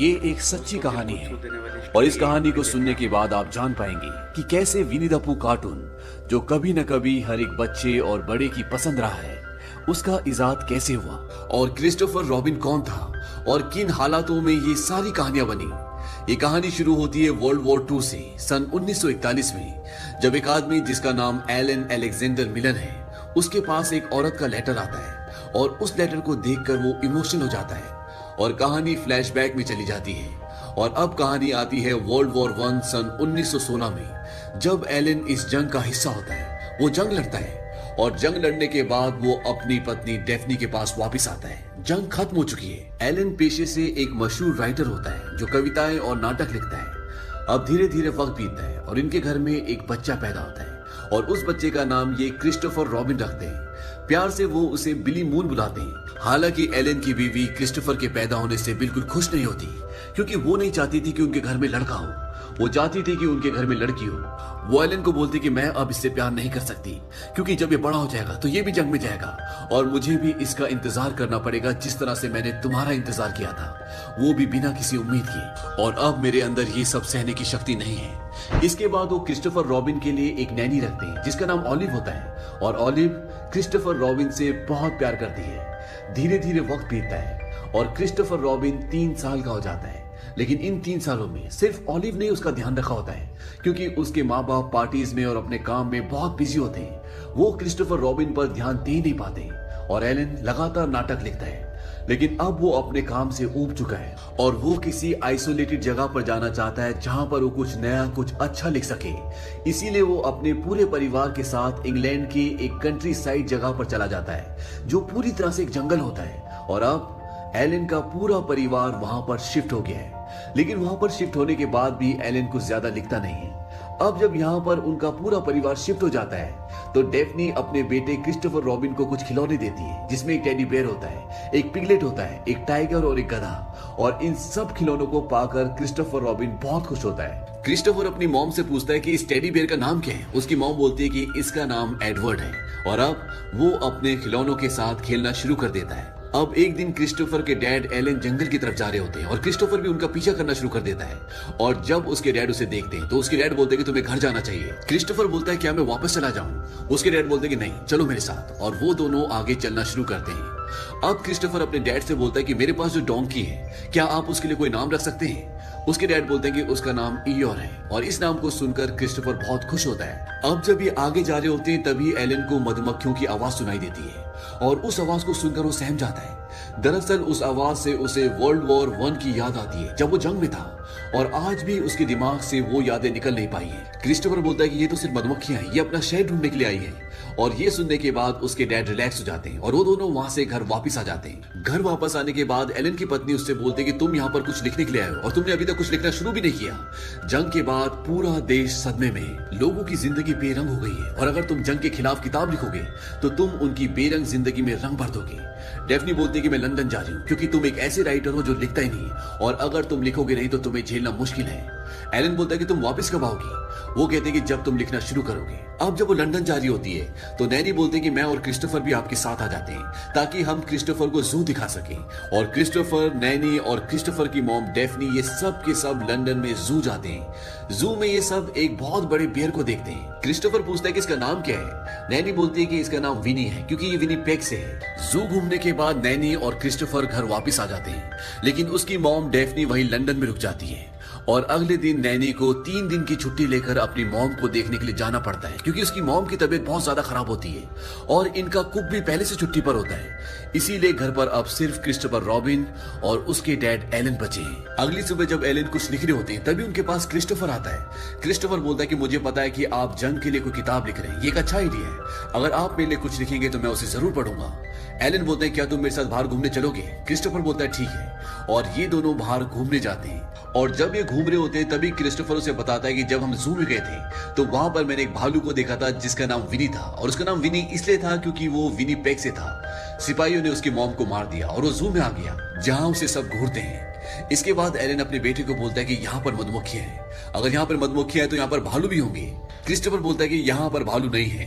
ये एक सच्ची कहानी है और इस कहानी को सुनने के बाद आप जान पाएंगे कि कैसे विनी द पूह कार्टून, जो कभी न कभी हर एक बच्चे और बड़े की पसंद रहा है, उसका इजाद कैसे हुआ और क्रिस्टोफर रॉबिन कौन था और किन हालातों में ये सारी कहानियां बनी। ये कहानी शुरू होती है वर्ल्ड वॉर 2 से सन 1941 में, जब एक आदमी जिसका नाम एलन अलेक्जेंडर मिलन है, उसके पास एक औरत का लेटर आता है और उस लेटर को देखकर वो इमोशनल हो जाता है और कहानी फ्लैशबैक में चली जाती है। और अब कहानी आती है वर्ल्ड वॉर 1 सन 1916 में, जब एलन इस जंग का हिस्सा होता है। वो जंग लड़ता है और जंग लड़ने के बाद वो अपनी पत्नी डेफनी के पास वापस आता है। जंग खत्म हो चुकी है। एलन पेशे से एक मशहूर राइटर होता है जो कविताएं और नाटक लिखता है। अब धीरे धीरे वक्त बीतता है और इनके घर में एक बच्चा पैदा होता है और उस बच्चे का नाम ये क्रिस्टोफर रॉबिन रखते हैं। प्यार से वो उसे बिली मून बुलाते हैं। हालांकि एलन की बीवी क्रिस्टोफर के पैदा होने से बिल्कुल खुश नहीं होती, क्योंकि वो नहीं चाहती थी कि उनके घर में लड़का हो, वो चाहती थी कि उनके घर में लड़की हो। वो एलन को बोलती कि मैं अब इससे प्यार नहीं कर सकती, क्योंकि जब ये बड़ा हो जाएगा तो ये भी जंग में जाएगा और मुझे भी इसका इंतजार करना पड़ेगा जिस तरह से मैंने तुम्हारा इंतजार किया था, वो भी बिना किसी उम्मीद के। और अब मेरे अंदर ये सब सहने की शक्ति नहीं है। इसके बाद वो क्रिस्टोफर रॉबिन के लिए एक नैनी रखते हैं जिसका नाम ऑलिव होता है और ऑलिव क्रिस्टोफर रॉबिन से बहुत प्यार करती है। धीरे धीरे वक्त बीतता है और क्रिस्टोफर रॉबिन 3 साल का हो जाता है, लेकिन इन 3 सालों में सिर्फ ऑलिव ने उसका ध्यान रखा होता है, क्योंकि उसके माँ बाप पार्टीज में और अपने काम में बहुत बिजी होते हैं। वो क्रिस्टोफर रॉबिन पर ध्यान दे नहीं पाते और एलन लगातार नाटक लिखता है। लेकिन अब वो अपने काम से ऊब चुका है और वो किसी आइसोलेटेड जगह पर जाना चाहता है जहां पर वो कुछ नया, कुछ अच्छा लिख सके। इसीलिए वो अपने पूरे परिवार के साथ इंग्लैंड की एक कंट्री साइड जगह पर चला जाता है, जो पूरी तरह से एक जंगल होता है। और अब एलन का पूरा परिवार वहां पर शिफ्ट हो गया है। लेकिन वहां पर शिफ्ट होने के बाद भी एलन कुछ ज्यादा लिखता नहीं है। अब जब यहाँ पर उनका पूरा परिवार शिफ्ट हो जाता है तो डेफनी अपने बेटे क्रिस्टोफर रॉबिन को कुछ खिलौने देती है, जिसमें एक टेडी बेयर होता है, एक पिगलेट होता है, एक टाइगर और एक गधा। और इन सब खिलौनों को पाकर क्रिस्टोफर रॉबिन बहुत खुश होता है। क्रिस्टोफर अपनी मॉम से पूछता है कि इस टेडी बेयर का नाम क्या है। उसकी मॉम बोलती है कि इसका नाम एडवर्ड है। और अब वो अपने खिलौनों के साथ खेलना शुरू कर देता है। अब एक दिन क्रिस्टोफर के डैड एलन जंगल की तरफ जा रहे होते हैं और क्रिस्टोफर भी उनका पीछा करना शुरू कर देता है। और जब उसके डैड उसे देखते हैं तो उसके डैड बोलते हैं कि तुम्हें घर जाना चाहिए। क्रिस्टोफर बोलता है क्या मैं वापस चला जाऊं? उसके डैड बोलते हैं कि नहीं, चलो मेरे साथ। और वो दोनों आगे चलना शुरू करते हैं। अब क्रिस्टोफर अपने डैड से बोलता है कि मेरे पास जो डोंकी है, क्या आप उसके लिए कोई नाम रख सकते हैं? उसके डैड बोलते हैं कि उसका नाम ईयोर है। और इस नाम को सुनकर क्रिस्टोफर बहुत खुश होता है। अब जब ये आगे जा रहे होते हैं तभी एलन को मधुमक्खियों की आवाज सुनाई देती है और उस आवाज को सुनकर वो सहम जाता है। दरअसल उस आवाज से उसे वर्ल्ड वॉर 1 की याद आती है, जब वो जंग में था और आज भी उसके दिमाग से वो यादें निकल नहीं पाई है। क्रिस्टोफर बोलता है कि ये तो सिर्फ मधुमक्खियां हैं, ये अपना शहर ढूंढने के लिए आई है। और ये सुनने के बाद उसके डैड रिलैक्स हो जाते हैं और वो दोनों वहां से घर वापस आ जाते हैं। घर वापस आने के बाद एलन की पत्नी उससे बोलती है कि तुम यहाँ पर कुछ लिखने के लिए आए हो और तुमने अभी तक कुछ लिखना शुरू भी नहीं किया। जंग के बाद पूरा देश सदमे में, लोगों की जिंदगी बेरंग हो गई है और अगर तुम जंग के खिलाफ किताब लिखोगे तो तुम उनकी बेरंग जिंदगी में रंग भर दोगे। डेफनी बोलती है कि मैं लंदन जा रही हूँ, क्योंकि तुम एक ऐसे राइटर हो जो लिखता ही नहीं और अगर तुम लिखोगे नहीं तो तुम्हें झेलना मुश्किल है। एलन बोलता है कि तुम वापस कब आओगी? वो कहते हैं कि जब तुम लिखना शुरू करोगे। अब जब वो लंदन जा रही होती है तो नैनी बोलते हैं कि मैं और क्रिस्टोफर भी आपके साथ आ जाते हैं ताकि हम क्रिस्टोफर को जू दिखा सकें। और क्रिस्टोफर, नैनी और क्रिस्टोफर की मॉम डेफनी ये सब के सब लंदन में जू जाते हैं। जू में ये सब एक बहुत बड़े बेयर को देखते हैं। क्रिस्टोफर पूछता है कि इसका नाम क्या है। नैनी बोलती है कि इसका नाम विनी है, क्योंकि ये विनीपेग से है। जू घूमने के बाद नैनी और क्रिस्टोफर घर वापस आ जाते हैं, लेकिन उसकी मॉम डेफनी वहीं लंदन में रुक जाती है। और अगले दिन नैनी को 3 दिन की छुट्टी लेकर अपनी मॉम को देखने के लिए जाना पड़ता है, क्योंकि उसकी मॉम की तबीयत बहुत ज्यादा खराब होती है और इनका कुक भी पहले से छुट्टी पर होता है। इसीलिए घर पर अब सिर्फ क्रिस्टोफर रॉबिन और उसके डैड एलन बचे हैं। अगली सुबह जब एलन कुछ लिख रहे होते हैं तभी उनके पास क्रिस्टोफर आता है। क्रिस्टोफर बोलता है कि मुझे पता है कि आप जंग के लिए कोई किताब लिख रहे हैं, ये एक अच्छा आइडिया है। अगर आप मेरे लिए कुछ लिखेंगे तो मैं उसे जरूर पढ़ूंगा। एलन बोलते हैं क्या तुम मेरे साथ बाहर घूमने चलोगे? क्रिस्टोफर बोलता है ठीक है। और ये दोनों बाहर घूमने जाते हैं और जब ये घूम रहे होते हैं तभी क्रिस्टोफर उसे बताता है कि जब हम जू में गए थे तो वहां पर मैंने एक भालू को देखा था जिसका नाम विनी था। और उसका नाम विनी इसलिए था क्योंकि वो विनीपेग से था। सिपाहियों ने उसकी मॉम को मार दिया और वो जू में आ गया, जहां उसे सब घूरते हैं। इसके बाद एलन अपने बेटे को बोलता है कि यहाँ पर मधुमक्खियां हैं अगर यहाँ पर मधुमक्खियां हैं तो यहाँ पर भालू भी होंगे। क्रिस्टोफर बोलता है कि यहाँ पर भालू नहीं है।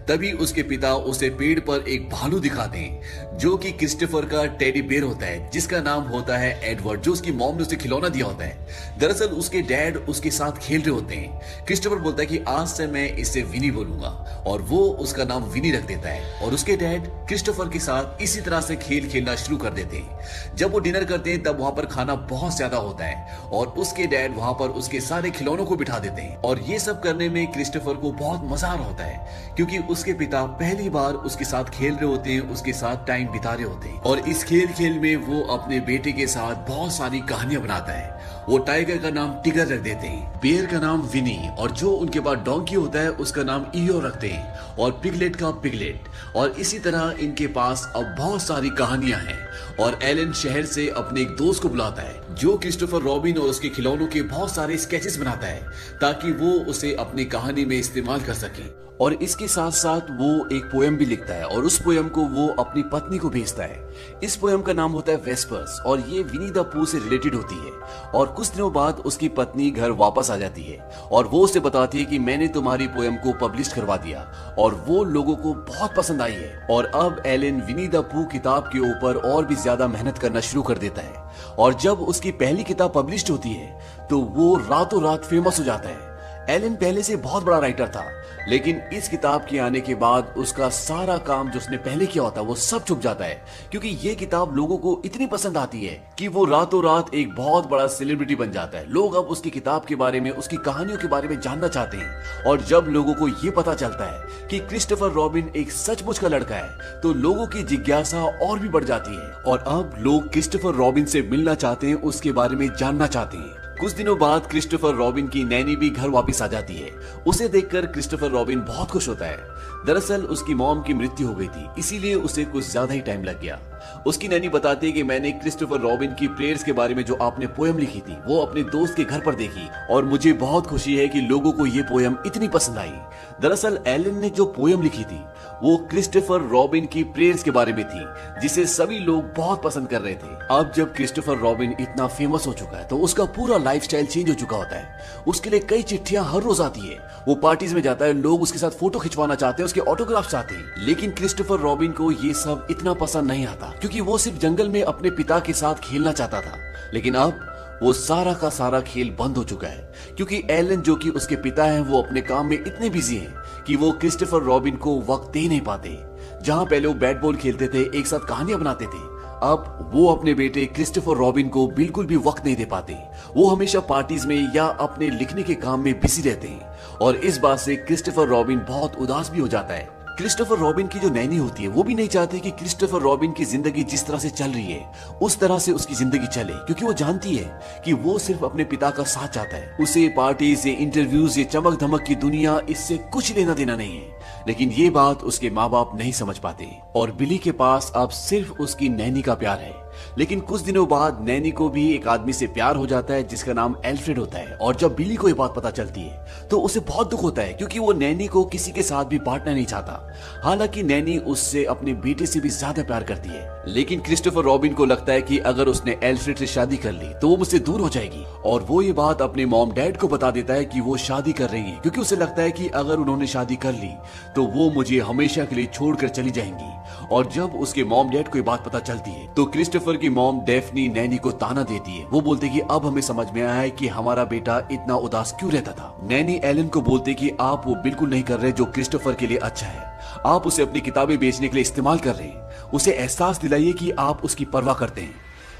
तभी उसके पिता उसे पेड़ पर एक भालू दिखाते हैं जो कि क्रिस्टोफर का टेडी बेयर होता है, जिसका नाम होता है एडवर्ड, जो उसकी मॉम ने उसे खिलौना दिया होता है। दरअसल उसके डैड उसके साथ खेल रहे होते हैं। क्रिस्टोफर बोलता है कि आज से मैं इसे विनी बोलूंगा और वो उसका नाम विनी रख देता है। और उसके डैड क्रिस्टोफर के साथ इसी तरह से खेल खेलना शुरू कर देते हैं। जब वो डिनर करते हैं तब वहां पर खाना बहुत ज्यादा होता है और उसके डैड वहां पर उसके सारे खिलौनों को बिठा देते हैं। और ये सब करने में क्रिस्टोफर को बहुत मजा आ रहा होता है क्योंकि उसके पिता पहली बार उसके साथ खेल रहे होते हैं, उसके साथ टाइम बिता रहे होते हैं। और इस खेल में वो अपने बेटे के साथ बहुत सारी कहानियां बनाता है। वो टाइगर का नाम टिगर रख देते हैं, बेयर का नाम विनी, और जो उनके पास डोंकी होता है उसका नाम ईयो रखते हैं, और पिगलेट का पिगलेट। और इसी तरह इनके पास अब बहुत सारी कहानियां हैं। और एलन शहर से अपने एक दोस्त को बुलाता है जो क्रिस्टोफर रॉबिन और उसके खिलौनों के बहुत सारे स्केचेस बनाता है ताकि वो उसे अपनी कहानी में इस्तेमाल कर सके। और इसके साथ साथ वो एक पोयम भी लिखता है और उस पोयम को वो अपनी पत्नी को भेजता है। इस पोयम का नाम होता है वेस्पर्स और ये विनी द पूह से रिलेटेड होती है। और कुछ दिनों बाद उसकी पत्नी घर वापस आ जाती है और वो उसे बताती है कि मैंने तुम्हारी पोयम को पब्लिश करवा दिया और वो लोगों को बहुत पसंद आई है। और अब एलन विनी द पूह किताब के ऊपर और भी ज्यादा मेहनत करना शुरू कर देता है। और जब उसकी पहली किताब पब्लिश होती है तो वो रातों रात फेमस हो जाता है। एलन पहले से बहुत बड़ा राइटर था, लेकिन इस किताब के आने के बाद उसका सारा काम जो उसने पहले किया होता है वो सब छुप जाता है क्योंकि ये किताब लोगों को इतनी पसंद आती है कि वो रातों रात एक बहुत बड़ा सेलिब्रिटी बन जाता है। लोग अब उसकी किताब के बारे में, उसकी कहानियों के बारे में जानना चाहते हैं। और जब लोगों को ये पता चलता है कि क्रिस्टोफर रॉबिन एक सचमुच का लड़का है तो लोगों की जिज्ञासा और भी बढ़ जाती है और अब लोग क्रिस्टोफर रॉबिन से मिलना चाहते हैं, उसके बारे में जानना चाहते हैं। कुछ दिनों बाद क्रिस्टोफर रॉबिन की नैनी भी घर वापस आ जाती है। उसे देखकर क्रिस्टोफर रॉबिन बहुत खुश होता है। दरअसल उसकी मॉम की मृत्यु हो गई थी, इसीलिए उसे कुछ ज्यादा ही टाइम लग गया। उसकी नैनी बताती है कि मैंने क्रिस्टोफर रॉबिन की प्रेयर्स के बारे में जो आपने पोयम लिखी थी वो अपने दोस्त के घर पर देखी और मुझे बहुत खुशी है कि लोगों को ये पोयम इतनी पसंद आई। दरअसल एलन ने जो पोयम लिखी थी वो क्रिस्टोफर रॉबिन की प्रेयर्स के बारे में थी जिसे सभी लोग बहुत पसंद कर रहे थे। अब जब क्रिस्टोफर रॉबिन इतना फेमस हो चुका है तो उसका पूरा लाइफस्टाइल चेंज हो चुका होता है। उसके लिए कई चिट्ठियां हर रोज आती है, वो पार्टीज में जाता है, लोग उसके साथ फोटो खिंचवाना चाहते हैं, उसके ऑटोग्राफ चाहते हैं। लेकिन क्रिस्टोफर रॉबिन को ये सब इतना पसंद नहीं आता क्योंकि वो सिर्फ जंगल में अपने पिता के साथ खेलना चाहता था। लेकिन अब वो सारा का सारा खेल बंद हो चुका है क्योंकि एलन जो कि उसके पिता हैं वो अपने काम में इतने बिजी हैं कि वो क्रिस्टोफर रॉबिन को वक्त दे नहीं पाते। जहां पहले वो बैट बॉल खेलते थे, एक साथ कहानियां बनाते थे, अब वो अपने बेटे क्रिस्टोफर रॉबिन को बिल्कुल भी वक्त नहीं दे पाते। वो हमेशा पार्टीज में या अपने लिखने के काम में बिजी रहते हैं और इस बात से क्रिस्टोफर रॉबिन बहुत उदास भी हो जाता है। क्रिस्टोफर रॉबिन की जो नैनी होती है वो भी नहीं चाहती कि क्रिस्टोफर रॉबिन की जिंदगी जिस तरह से चल रही है उस तरह से उसकी जिंदगी चले क्योंकि वो जानती है कि वो सिर्फ अपने पिता का साथ चाहता है। उसे पार्टीज, ये इंटरव्यूज, ये चमक धमक की दुनिया, इससे कुछ लेना देना नहीं है। लेकिन ये बात उसके माँ बाप नहीं समझ पाते और बिली के पास अब सिर्फ उसकी नैनी का प्यार है। लेकिन कुछ दिनों बाद नैनी को भी एक आदमी से प्यार हो जाता है जिसका नाम एल्फ्रेड होता है। और जब बिली को ये बात पता चलती है तो उसे बहुत दुख होता है क्योंकि वो नैनी को किसी के साथ भी बांटना नहीं चाहता। हालांकि नैनी उससे अपने बेटे से भी ज्यादा प्यार करती है। लेकिन क्रिस्टोफर रॉबिन को लगता है कि अगर उसने एल्फ्रेड से शादी कर ली तो वो मुझसे दूर हो जाएगी और वो ये बात अपने मॉम डैड को बता देता है कि वो शादी कर रही है क्योंकि उसे लगता है कि अगर उन्होंने शादी कर ली तो वो मुझे हमेशा के लिए छोड़कर चली जाएंगी। और जब उसके मॉम डैड को ये बात पता चलती है तो क्रिस्टोफर की मॉम डेफनी नैनी को ताना देती है। वो बोलते कि अब हमें समझ में आया है कि हमारा बेटा इतना उदास क्यों रहता था। नैनी एलन को बोलते कि आप वो बिल्कुल नहीं कर रहे जो क्रिस्टोफर के लिए अच्छा है। आप उसे अपनी किताबें बेचने के लिए इस्तेमाल कर रहे हैं। उसे एहसास दिलाइए कि आप उसकी परवाह करते हैं।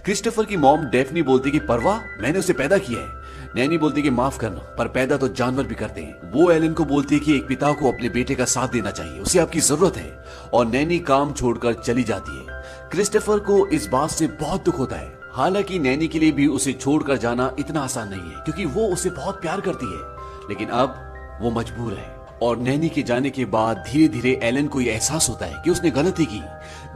क्रिस्टोफर की मॉम डेफनी बोलती कि परवाह? मैंने उसे पैदा किया है। नैनी बोलती कि माफ करना, पर पैदा तो जानवर भी करते हैं। वो एलन को बोलती है कि एक पिता को अपने बेटे का साथ देना चाहिए, उसे आपकी जरूरत है। और नैनी काम छोड़कर चली जाती है। क्रिस्टोफर को इस बात से बहुत दुख होता है। हालांकि नैनी के लिए भी उसे छोड़कर जाना इतना आसान नहीं है क्योंकि वो उसे बहुत प्यार करती है। लेकिन अब वो मजबूर है। और नैनी के जाने के बाद धीरे धीरे एलन को यह एहसास होता है कि उसने गलती की।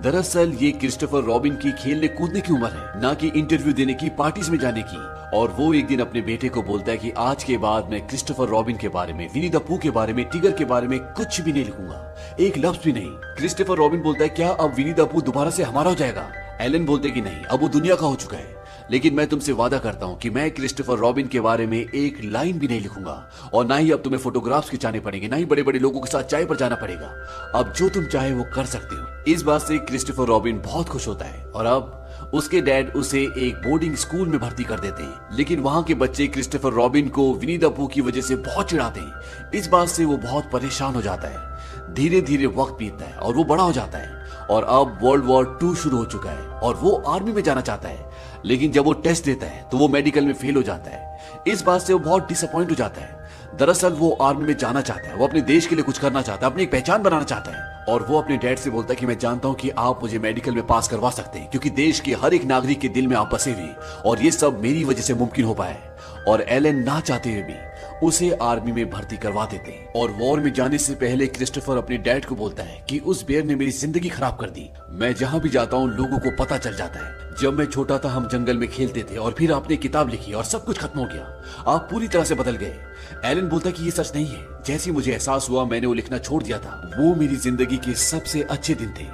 दरअसल ये क्रिस्टोफर रॉबिन की खेलने कूदने की उम्र है, ना कि इंटरव्यू देने की, पार्टीज में जाने की। और वो एक दिन अपने बेटे को बोलता है कि आज के बाद मैं क्रिस्टोफर रॉबिन के बारे में, विनी द पूह के बारे में, टिगर के बारे में कुछ भी नहीं लिखूंगा, एक लफ्ज भी नहीं। क्रिस्टोफर रॉबिन बोलता है क्या अब विनी द पूह दोबारा से हमारा हो जाएगा? एलन बोलते कि नहीं, अब वो दुनिया का हो चुका है। लेकिन मैं तुमसे वादा करता हूं कि मैं क्रिस्टोफर रॉबिन के बारे में एक लाइन भी नहीं लिखूंगा, और ना ही अब तुम्हें फोटोग्राफ्स खिंचाने पड़ेंगे, ना ही बड़े बड़े लोगों के साथ चाय पर जाना पड़ेगा। अब जो तुम चाहे वो कर सकते हो। इस बात से क्रिस्टोफर रॉबिन बहुत खुश होता है और अब उसके डैड उसे एक बोर्डिंग स्कूल में भर्ती कर देते हैं। लेकिन वहां के बच्चे क्रिस्टोफर रॉबिन को विनी द पूह की वजह से बहुत चिढ़ाते हैं। इस बात से वो बहुत परेशान हो जाता है। धीरे धीरे वक्त बीतता है और वो बड़ा हो जाता है और अब वर्ल्ड वॉर 2 शुरू हो चुका है और वो आर्मी में जाना चाहता है। लेकिन जब वो टेस्ट देता है तो वो मेडिकल में फेल हो जाता है। इस बात से वो बहुत डिसअपॉइंट हो जाता है। दरअसल वो आर्मी में जाना चाहता है, वो अपने देश के लिए कुछ करना चाहता है, अपनी एक पहचान बनाना चाहता है। और वो अपने डैड से बोलता है कि मैं जानता हूं कि आप मुझे मेडिकल में पास करवा सकते हैं, क्योंकि देश के हर एक नागरिक के दिल में आप बसे हुए और ये सब मेरी वजह से मुमकिन हो पाया है। और एलन ना चाहते हुए भी उसे आर्मी में भर्ती करवा देते हैं। और वॉर में जाने से पहले क्रिस्टोफर अपने डैड को बोलता है कि उस बेर ने मेरी जिंदगी खराब कर दी। मैं जहां भी जाता हूं लोगों को पता चल जाता है। जब मैं छोटा था हम जंगल में खेलते थे और फिर आपने किताब लिखी और सब कुछ खत्म हो गया। आप पूरी तरह से बदल गए। एलन बोलता कि ये सच नहीं है। जैसे मुझे एहसास हुआ मैंने वो लिखना छोड़ दिया था। वो मेरी जिंदगी के सबसे अच्छे दिन थे।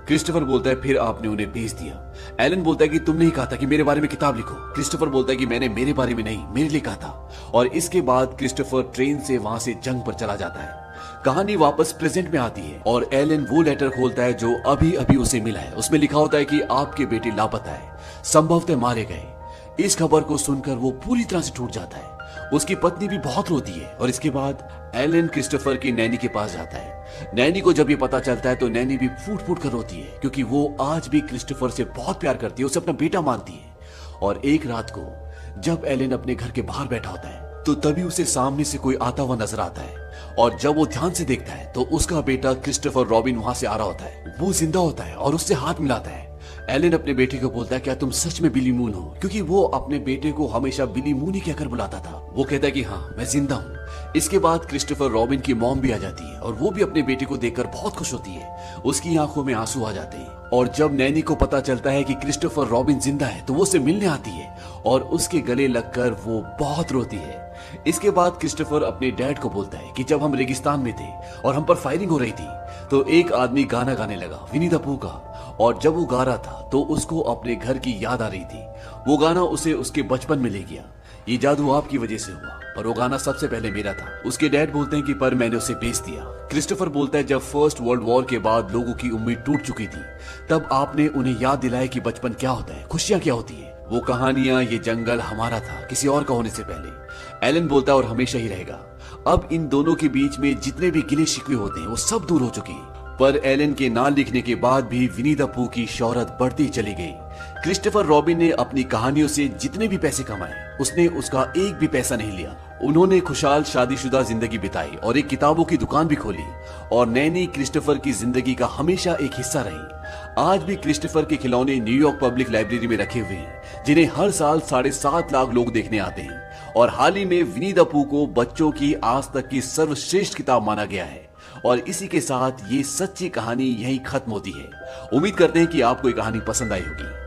क्रिस्टोफर बोलता है फिर आपने उन्हें बेच दिया। एलन बोलता है कि तुमने ही कहा था कि मेरे बारे में किताब लिखो। क्रिस्टोफर बोलता है कि मैंने मेरे बारे में नहीं, मेरे लिए कहा था। और इसके बाद क्रिस्टोफर ट्रेन से वहां से जंग पर चला जाता है। कहानी वापस प्रेजेंट में आती है और एलन वो लेटर खोलता है जो अभी अभी उसे मिला है। उसमें लिखा होता है कि आपके बेटे लापता है, संभवतः मारे गए। इस खबर को सुनकर वो पूरी तरह से टूट जाता है। उसकी पत्नी भी बहुत रोती है और इसके बाद एलन क्रिस्टोफर की नैनी के पास जाता है। नैनी को जब ये पता चलता है तो नैनी भी फूट फूट कर रोती है, क्योंकि वो आज भी क्रिस्टोफर से बहुत प्यार करती है, उसे अपना बेटा मानती है। और एक रात को जब एलन अपने घर के बाहर बैठा होता है तो तभी उसे सामने से कोई आता हुआ नजर आता है। और जब वो ध्यान से देखता है तो उसका बेटा क्रिस्टोफर रॉबिन वहां से आ रहा होता है। वो जिंदा होता है और उससे हाथ मिलाता है। एलन अपने बेटे को बोलता है क्या तुम सच में बिली मून हो, क्योंकि वो अपने बेटे को हमेशा बिली मून ही कहकर बुलाता था। वो कहता है कि हाँ मैं जिंदा हूँ। इसके बाद क्रिस्टोफर रॉबिन की मॉम भी आ जाती है और वो भी अपने बेटे को देखकर बहुत खुश होती है। उसकी आंखों में आंसू आ जाते हैं। और जब नैनी को पता चलता है कि क्रिस्टोफर रॉबिन जिंदा है तो वो उसे मिलने आती है और उसके गले लगकर वो बहुत रोती है। इसके बाद क्रिस्टोफर अपने डैड को बोलता है कि जब हम रेगिस्तान में थे और हम पर फायरिंग हो रही थी तो एक आदमी गाना गाने लगा विनी द पूह का। और जब वो गा रहा था तो उसको अपने घर की याद आ रही थी। वो गाना उसे उसके बचपन में ले गया। ये जादू आपकी वजह से हुआ, पर वो गाना सबसे पहले मेरा था। उसके डैड बोलते हैं कि पर मैंने उसे बेच दिया। क्रिस्टोफर बोलता है जब फर्स्ट वर्ल्ड वॉर के बाद लोगों की उम्मीद टूट चुकी थी तब आपने उन्हें याद दिलाया कि बचपन क्या होता है, खुशियां क्या होती है। वो कहानियां, ये जंगल हमारा था किसी और का होने से पहले। एलन बोलता है और हमेशा ही रहेगा। अब इन दोनों के बीच में जितने भी गिले शिकवे होते हैं वो सब दूर हो चुके हैं। पर एलन के ना लिखने के बाद भी विनी द पूह की शोहरत बढ़ती चली गई। क्रिस्टोफर रॉबिन ने अपनी कहानियों से जितने भी पैसे कमाए उसने उसका एक भी पैसा नहीं लिया। उन्होंने खुशहाल शादीशुदा जिंदगी बिताई और एक किताबों की दुकान भी खोली। और नैनी क्रिस्टोफर की जिंदगी का हमेशा एक हिस्सा रही। आज भी क्रिस्टोफर के खिलौने न्यूयॉर्क पब्लिक लाइब्रेरी में रखे हुए हैं, जिन्हें हर साल 7.5 लाख लोग देखने आते हैं। और हाल ही में विनी द पूह को बच्चों की आज तक की सर्वश्रेष्ठ किताब माना गया है। और इसी के साथ ये सच्ची कहानी यहीं खत्म होती है। उम्मीद करते हैं कि आपको ये कहानी पसंद आई होगी।